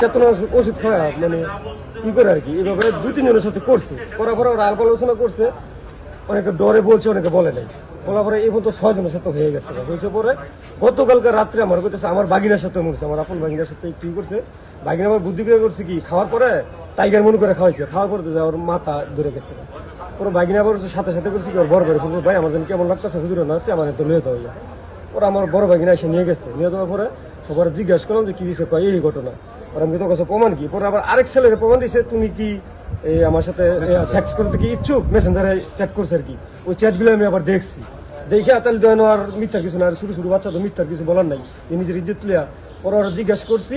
চেতনা ওষুধ খাওয়া মানে কি করে আর কি এভাবে 2-3 জনের সাথে করছে, করার পরে ওরা আলাপ আলোচনা করছে, অনেকে ডরে বলছে, অনেকে বলে নাই, বলার পরে এই পর্যন্ত 6 জনের সাথে হয়ে গেছে। হয়েছে পরে গতকালকে রাত্রে আমার কইতেছে আমার বাগিনার সাথে মরছে, আমার আপন বাগিনার সাথে কি করছে, বাগিনা আমার বুদ্ধি করে করছে কি খাওয়ার পরে টাইগার মনে করে খাওয়াইছে, খাওয়ার পরে ওর মাথা ধরে গেছে। ওরা বাগিনা আবার সাথে সাথে করছে কি ওর বড় করে বলছে ভাই আমার যেন কেমন লাগতেছে, হুজুরে না আছে আমার তো নিয়ে যাওয়া। ওরা আমার বড় বাগিনা এসে নিয়ে গেছে, নিয়ে যাওয়ার পরে সবার জিজ্ঞাসা করলাম যে কি দিচ্ছে, কয় এই ঘটনা। ওরা আমি তো কাছে প্রমাণ কি, পরে আবার আরেক ছেলের প্রমাণ দিছে তুমি কি এই আমার সাথে সেক্স করতে কি ইচ্ছুক, মেসেঞ্জারে চ্যাট করছে আর কি। ওই চ্যাটগুলো আমি আবার দেখছি, দেখে তাহলে দেন আর মিথ্যার কিছু না, আর ছোট ছোট বাচ্চা তো মিথ্যার কিছু বলার নাই, নিজের ইজ্জত তুলিয়া। পরে ওরা জিজ্ঞাসা করছি,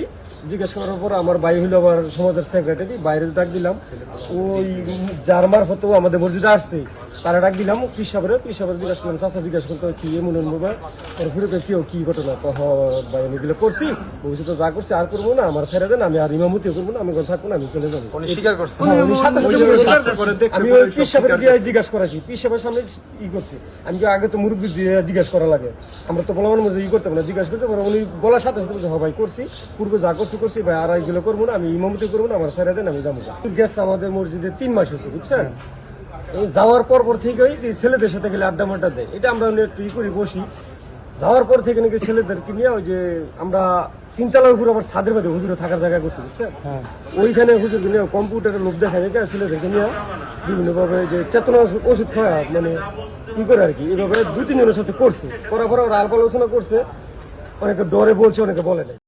জিজ্ঞাসা করার পর আমার ভাই হইলো আবার সমাজের সেক্রেটারি, বাইরে ডাক দিলাম, ওই যার মারফত আমাদের মসজিদে আসছে তারা ডাক দিলাম পিসাবের জিজ্ঞাসা করলাম, চাষা জিজ্ঞাসা করতে কি এমন মোবাইল ওর ফিরে কেউ কি ঘটনা, তো ভাই আমি এগুলো করছি, ভবিষ্যতে যা করছি আর করবো না, আমার ছেড়ে দেন, আমি আর ইমামতিও করবো না, আমি থাকবো না, আমি চলে যাবো। আমি ওই পিসাবের দিয়ে জিজ্ঞাসা করাছি, পিসাবের সামনে ই করছি, আমি আগে তো মুরব্বী দিয়ে জিজ্ঞাসা করা লাগে, আমরা তো বলার মধ্যে ই করতে পারি না, জিজ্ঞাসা করতে পারবো। উনি বলার সাথে সাথে ভাই করছি, পূর্বে যা করছি ভাই, আর এইগুলো করবো না, আমি ইমামতি করবো না, আমার ছেড়ে দেন, আমি যাবো। গেছে আমাদের মসজিদে 3 মাস হয়েছে বুঝছেন। এই যাওয়ার পর থেকেই ছেলেদের সাথে গেলে আড্ডা মাড্ডা দেয়, এটা আমরা একটু ই করি বসি। যাওয়ার পর থেকে নাকি ছেলেদেরকে নিয়ে ওই যে আমরা 3 তলার উপরে আবার ছাদের মধ্যে হুজুরে থাকার জায়গা করছি বুঝছেন, ওইখানে হুজুরকে নিয়ে কম্পিউটারের লোক দেখা যায় ছেলেদেরকে নিয়ে বিভিন্নভাবে যে চেতনা ওষুধ খাওয়া মানে কি করে আর কি এভাবে 2-3 জনের সাথে করছে, করার পরে ওরা আলাপ আলোচনা করছে, অনেকে ডরে বলছে, অনেকে বলে নাই।